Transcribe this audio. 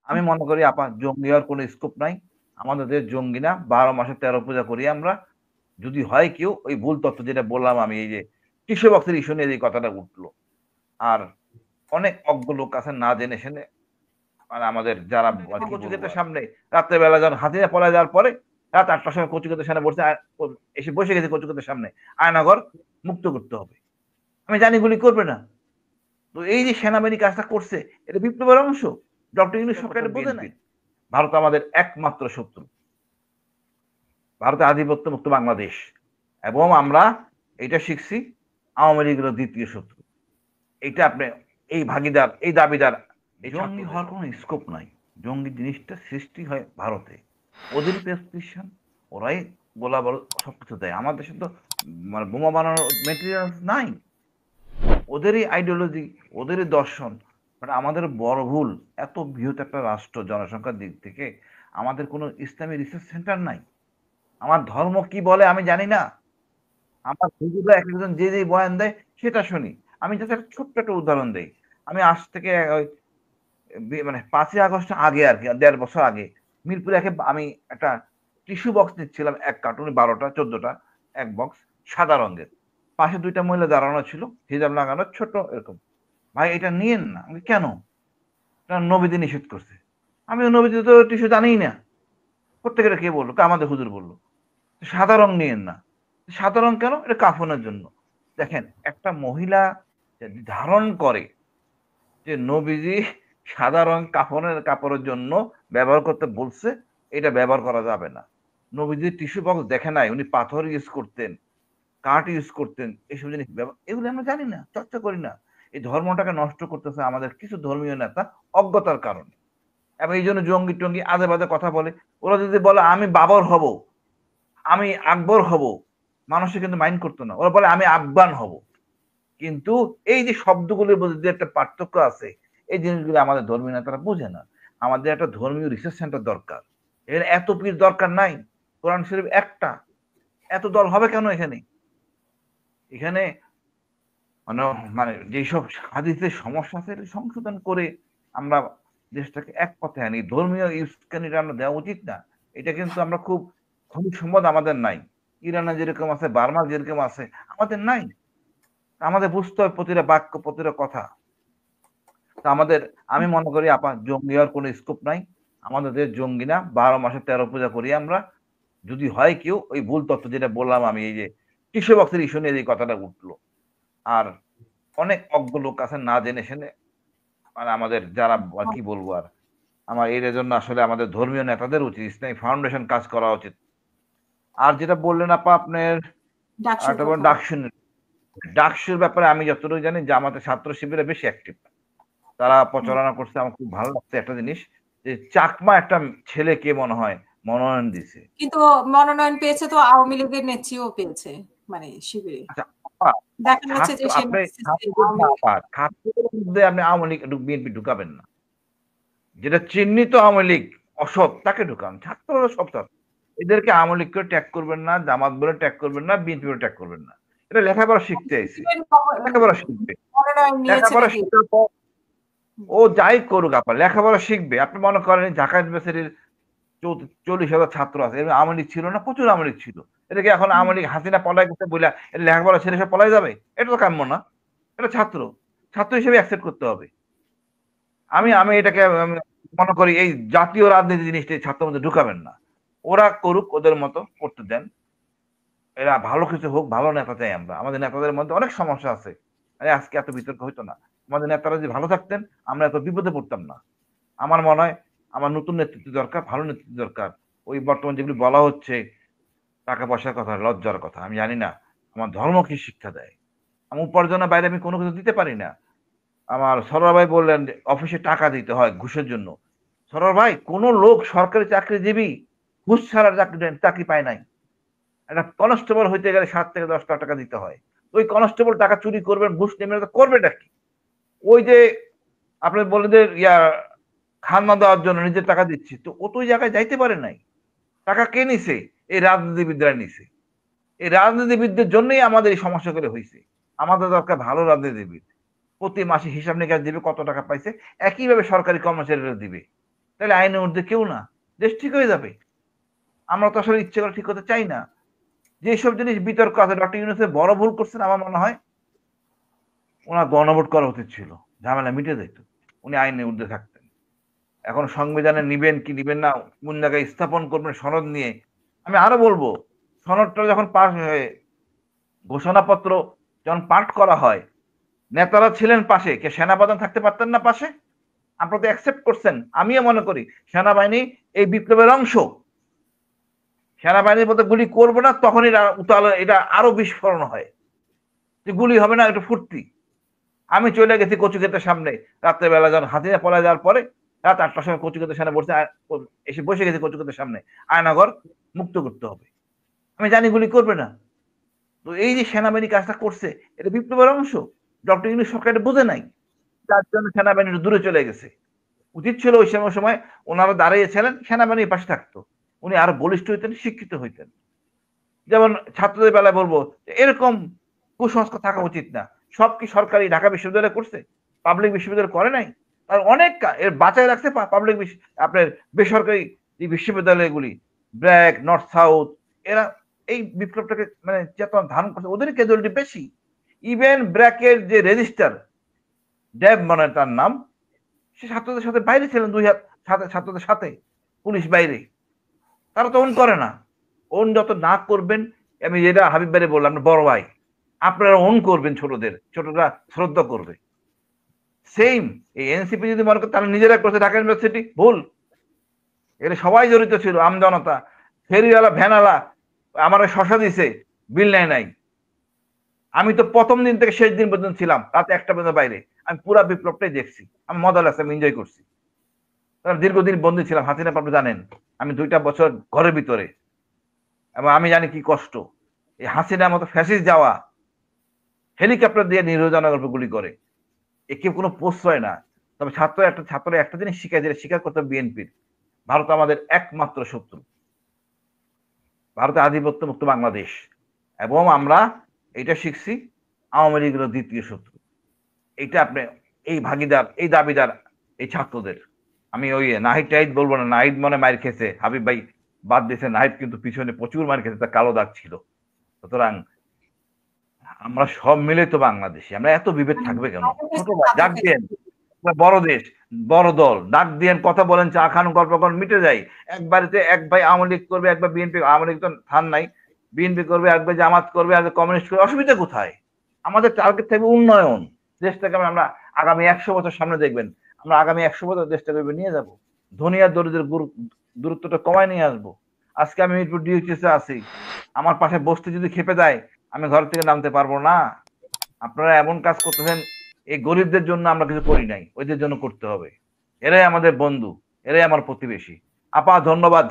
আমি মনে করি আপা জঙ্গি হওয়ার কোনো স্কোপ নাই। আমাদের দেশ জঙ্গি না। ১২ মাসে ১৩ পূজা করি আমরা। যদি হয় কেউ ওই ভুল তথ্য যেটা বললাম আমি এই যে টিস্যু বক্সের ইস্যু নিয়ে যে কথাটা উঠলো। আর অনেক অজ্ঞ লোক আছে না জেনে শুনে মানে আমাদের যারা কচুক্ষেতের সামনে রাত্রে বেলা যখন হাতিরা পলায় যাওয়ার পরে রাত ৮টার সময় কচুক্ষেতের সামনে বসে এসে বসে গেছে কচুক্ষেতের সামনে আয়নাঘর মুক্ত করতে হবে। আমি জানি গুলি করবে না। তো এই যে সেনাবাহিনী কাজটা করছে এটা বিপ্লবের অংশ। ডক্টর ইউনূস সরকার বোঝে নাই। ভারত আমাদের একমাত্র শত্রু। ভারতের আধিপত্য মুক্ত বাংলাদেশ এবং আমরা এটা শিখছি আওয়ামী লীগের দ্বিতীয় শত্রু। এটা আপনি এই ভাগিদার এই দাবিদার জঙ্গি হওয়ার কোনো স্কোপ নাই। জঙ্গি জিনিসটা সৃষ্টি হয় ভারতে। ওদের প্রেসক্রিপশন ওরাই গোলা বল সবকিছু দেয়। আমার দেশে তো মানে বোমা বানানোর মেটেরিয়াল নাই। ওদেরই আইডিওলজি ওদেরই দর্শন। বাট আমাদের বড় ভুল এত বৃহৎ একটা রাষ্ট্র জনসংখ্যার দিক থেকে আমাদের কোনো ইসলামী রিসার্চ সেন্টার নাই। আমার ধর্ম কি বলে আমি জানি না। আমার হুজুররা এক একজন যে বয়ান দেয় সেটা শুনি। আমি জাস্ট একটা ছোট্ট একটা উদাহরণ দেই। আমি আজ থেকে ওই মানে ৫ই আগস্ট আগে আর কি ১.৫ বছর আগে মিরপুরে আমি একটা টিস্যু বক্স নিচ্ছিলাম ১ কার্টুনে ১২টা ১৪টা ১ বক্স সাদা রঙের। পাশে ২ টা মহিলা দাঁড়ানো ছিল, হিজাব লাগানো ছোট এরকম। ভাই এটা নিয়েন না। আমি কেন? এটা নবীজি নিষেধ করছে। আমি নবীজি তো টিস্যু জানিই না। প্রত্যেকের কে বললো? আমাদের হুজুর বলল। সাদা রং নিয়েন না। সাদা রং কেন? এটা কাফনের জন্য। দেখেন একটা মহিলা যদি ধারণ করে যে নবীজি সাদা রং কাফনের কাপড়ের জন্য ব্যবহার করতে বলছে, এটা ব্যবহার করা যাবে না। নবীজি টিস্যু বক্স দেখে নাই, উনি পাথর ইউজ করতেন, কাঠ ইউজ করতেন, এইসব জিনিস এগুলো আমরা জানি না, চর্চা করি না। এই ধর্মটাকে নষ্ট করতেছে আমাদের কিছু ধর্মীয় নেতা অজ্ঞতার কারণে। এবং এই জন্য জঙ্গি টঙ্গি আজে বাজে কথা বলে। ওরা যদি বলে আমি বাবর হব, আমি আকবর হব, মানুষে কিন্তু মাইন্ড করতো না। ওরা বলে আমি আফগান হব। কিন্তু এই যে শব্দগুলোর মধ্যে যে একটা পার্থক্য আছে এই জিনিসগুলো আমাদের ধর্মীয় নেতারা বোঝে না। আমাদের একটা ধর্মীয় রিসার্চ সেন্টার দরকার। এখানে এত পীর দরকার নাই। কোরআন শরীফ একটা, এত দল হবে কেন এখানে? এখানে মানে মানে যেসব হাদিসের সমস্যা আছে এটা সংশোধন করে আমরা দেশটাকে এক পথে আনি। ধর্মীয় উস্কানিটা আমরা দেওয়া উচিত না। এটা কিন্তু আমরা খুব খনিজ সম্পদ আমাদের নাই। ইরানে যেরকম আছে, বার্মা যেরকম আছে, আমাদের নাই। আমাদের বুঝতে হবে প্রতিটা বাক্য, প্রতিটা কথা। তো আমাদের আমি মনে করি আপা জঙ্গি হওয়ার কোনো স্কোপ নাই। আমাদের দেশ জঙ্গি না। ১২ মাসে ১৩ পূজা করি আমরা। যদি হয় কেউ ওই ভুল তথ্য যেটা বললাম আমি এই যে টিস্যু বক্সের ইস্যু নিয়ে যে কথাটা উঠলো। আর অনেক অজ্ঞ লোক আছে না জেনে শুনে মানে আমাদের যারা কি বলবো আর আমার এর জন্য আসলে আমাদের ধর্মীয় নেতাদের উচিত ইসলামী ফাউন্ডেশন কাজ করা উচিত। আর যেটা বললেন আপা আপনার ডাকসুর একটা কথা। ডাকসুর ব্যাপারে আমি যতটুকু জানি জামাতের ছাত্র শিবিরে বেশি অ্যাক্টিভ। তারা হুম। প্রচারণা করছে আমার খুব ভালো লাগছে একটা জিনিস যে চাকমা একটা ছেলেকে মনে হয় মনোনয়ন দিছে। কিন্তু মনোনয়ন পেয়েছে তো আওয়ামী লীগের নেত্রীও পেয়েছে, মানে শিবিরে আচ্ছা আপা, দেখা যাচ্ছে যে ছাত্র সে আপনি মেসেজে ছাত্রদের আওয়ামী না লীগ। আপা, ছাত্রদের মধ্যে আপনি আওয়ামী লীগ বিএনপি ঢুকাবেন না। যেটা চিহ্নিত আওয়ামী লীগ অসৎ তাকে ঢুকান। ছাত্ররা সব ছাত্র। এদেরকে আওয়ামী লীগকে ট্যাগ করবেন না, জামাত বলে ট্যাগ করবেন না, বিএনপি বলে ট্যাগ করবেন না। এটা লেখাপড়া শিখতে আইছে। শিবিরের লেখাপড়া শিখবে। মনোনয়ন নিয়েছে লেখাপড়া নাকি? শেখার পর ও যাই করুক আপা লেখাপড়া শিখবে। আপনি মনে করেন ঢাকা ইউনিভার্সিটির ৪০,০০০ ছাত্র আছে। এর আওয়ামী লীগ ছিল না? প্রচুর আওয়ামী লীগ ছিল। এটা কি এখন আওয়ামী লীগ হাসিনা পলায় গেছে বইলা এটা লেখাপড়া ছেড়ে সব পলায় যাবে? এটা তো কাম্য না। এটা ছাত্র। ছাত্র হিসেবে অ্যাকসেপ্ট করতে হবে। আমি হুম। আমি এটাকে আমি মনে করি এই জাতীয় রাজনীতি জিনিসটা ছাত্রের মধ্যে ঢুকাবেন না। ওরা করুক ওদের মতো করতে দেন। এরা ভালো কিছু হোক, ভালো নেতা চাই আমরা। আমাদের নেতাদের মধ্যে অনেক সমস্যা আছে। আজকে এত বিতর্ক হইতো না। আমাদের নেতারা যদি ভালো থাকতেন আমরা এত বিপদে পড়তাম না। আমার মনে হয় আমার নতুন নেতৃত্ব দরকার, ভালো নেতৃত্ব দরকার। ওই বর্তমান যেগুলো বলা হচ্ছে টাকা পয়সার কথা, লজ্জার কথা। আমি জানি না আমার ধর্ম কি শিক্ষা দেয়। আমি উপার্জনের বাইরে আমি কোনো কিছু দিতে পারি না। আমার সরোয়ার ভাই বললেন যে অফিসে টাকা দিতে হয় ঘুষের জন্য। সরোয়ার ভাই কোন লোক সরকারি চাকরিজীবী ঘুষ ছাড়া চাকরি পায় নাই। একটা কনস্টেবল হইতে গেলে ৭ থেকে ১০ লাখ টাকা দিতে হয়। ওই কনস্টেবল টাকা চুরি করবেন, ঘুষ নেবেন তো করবেটা কি? ওই যে আপনি বললেন যে খাজনা দেওয়ার জন্য নিজের টাকা দিচ্ছি। তো ও তো ওই জায়গায় যাইতে পারে নাই। টাকা কে নিছে? এই রাজনীতিবিদরা নিছে। এই রাজনীতিবিদদের জন্যই আমাদের এই সমস্যাগুলো হইছে। আমাদের দরকার ভালো রাজনীতিবিদ। প্রতি মাসে হিসাব নিকাশ দিবে কত টাকা পাইছে। একইভাবে সরকারি কর্মচারীরা দিবে। তাহলে আইনের ঊর্ধ্বে কেউ না, দেশ ঠিক হয়ে যাবে। আমরা তো আসলে ইচ্ছে করে ঠিক হতে চাই না। যেসব জিনিস বিতর্ক আছে, ডক্টর ইউনূসের বড় ভুল করছেন আমার মনে হয়, ওনার গণভোট করা উচিত ছিল, ঝামেলা মিটে যেত, উনি আইনের ঊর্ধ্বে থাকতেন। এখন সংবিধানে নিবেন কি নিবেন না, কোন জায়গায় স্থাপন করবেন সনদ নিয়ে, আমি আরো বলবো, সনদটা যখন পাশ হয়ে ঘোষণাপত্র যখন পাঠ করা হয়, নেতারা ছিলেন পাশে, কে সেনাপ্রধান থাকতে পারতেন না পাশে? আপনারা তো অ্যাকসেপ্ট করছেন। আমিও মনে করি সেনাবাহিনী এই বিপ্লবের অংশ। সেনাবাহিনীর মধ্যে গুলি করবো না, তখন এটা আরো বিস্ফোরণ হয়, যে গুলি হবে না, এটা ফুর্তি। আমি চলে গেছি কচুক্ষেতের সামনে রাত্রেবেলা, যখন হাসিনা পলায় যাওয়ার পরে রাত 8টার সময় কচুক্ষেতের সামনে বসে এসে বসে গেছি কচুক্ষেতের সামনে, আয়নাঘর মুক্ত করতে হবে। আমি জানি গুলি করবে না। তো এই যে সেনাবাহিনী কাজটা করছে, এটা বিপ্লবের অংশ। ডক্টর ইউনূস সরকার এটা বোঝে নাই, তার জন্য সেনাবাহিনী দূরে চলে গেছে। উচিত ছিল ওই সময় ওনারা দাঁড়িয়েছিলেন, সেনাবাহিনীর পাশে থাকতো, উনি আরো বলিষ্ঠ হইতেন, শিক্ষিত হইতেন। যেমন ছাত্রদের বেলায় বলবো, এরকম কুসংস্কার থাকা উচিত না। সব কি সরকারি ঢাকা বিশ্ববিদ্যালয় করছে? পাবলিক বিশ্ববিদ্যালয় করে নাই? আর অনেক এর বাঁচায় রাখছে পাবলিক আপনার বেসরকারি যে বিশ্ববিদ্যালয়গুলি, ব্র্যাক, নর্থ সাউথ, এরা এই বিপ্লবটাকে মানে চেতনা ধারণ করছে, ওদের ক্যাজুয়ালিটি বেশি। ইভেন ব্র্যাকের যে রেজিস্টার ড্যাব মানে তার নাম, সে ছাত্রদের সাথে বাইরে ছিলেন, 2 হাত ছাত্রদের সাথে, পুলিশ বাইরে। তারা তো ওন করে না। ওন যত না করবেন, আমি যেটা হাবিব ভাই বললাম, বড় ভাই আপনারা ওন করবেন, ছোটরা শ্রদ্ধা করবে। সেম এই এনসিপি যদি মনে করে তারা নিজেরা করছে ঢাকা ইউনিভার্সিটি, ভুল। এটা সবাই জড়িত ছিল, আমজনতা, ফেরিওয়ালা, ভ্যানওয়ালা, আমার শশা দিছে, বিল নেয় নাই। আমি তো প্রথম দিন থেকে শেষ দিন পর্যন্ত ছিলাম, রাত 1টা পর্যন্ত বাইরে। আমি পুরা বিপ্লবটাই দেখছি, আমি মজা লাগছে, আমি এনজয় করছি। দীর্ঘদিন বন্দী ছিলাম, হাসিনা আপনি জানেন, আমি 2টা বছর ঘরের ভিতরে, এবং আমি জানি কি কষ্ট। এই হাসিনার মতো ফ্যাসিস্ট যাওয়া, হেলিকপ্টার দিয়ে নিরোজনগর গুলি করে, এ কেউ কোনো প্রশ্রয় না। তবে ছাত্র একটা জিনিস শিখাই দিলে স্বীকার করতে, বিএনপির, ভারত আমাদের একমাত্র শত্রু, ভারতের আধিপত্য মুক্ত বাংলাদেশ, এবং আমরা এটা শিখছি, আওয়ামী লীগের দ্বিতীয় শত্রু। এইটা আপনি এই ভাগিদার, এই দাবিদার এই ছাত্রদের। আমি ওই নাহিদ টাহিদ বলবো না, নাহিদ মনে মার খেয়েছে, হাবিব ভাই বাদ দিয়েছে, নাহিদ কিন্তু পিছনে প্রচুর মার খেয়েছে, তার কালো দাগ ছিল। সুতরাং আমরা সব মিলে তো বাংলাদেশি, আমরা এত বিভেদ থাকবে কেন? ছোট ভাই ডাক দিয়েন, বড় দেশ, বড় দল, ডাক দিয়েন, কথা বলেন, চা খান, গল্প করেন, মিটে যায়। এক বাড়িতে এক ভাই আওয়ামী লীগ করবে, একবার বিএনপি, আওয়ামী লীগ তো থান নাই, বিএনপি করবে, একবার জামাত করবে, একবার কমিউনিস্ট করবে, অসুবিধা কোথায়? আমাদের টার্গেট থাকবে উন্নয়ন। দেশটাকে আমরা আগামী 100 বছর সামনে দেখবেন, আমরা আগামী 100 বছর দেশটাকে নিয়ে যাব, ধনী আর দরিদ্রের দূরত্বটা কমায় নিয়ে আসবো। আজকে আমি মিরপুর ডিউটিতে আছি, আমার পাশে বসতে যদি খেপে যায়, আমি ঘর থেকে নামতে পারবো না। আপনারা এমন কাজ করতেছেন, এই গরিবদের জন্য আমরা কিছু করি নাই, ওইদের জন্য করতে হবে। এরাই আমাদের বন্ধু, এরাই আমার প্রতিবেশী। আপা ধন্যবাদ।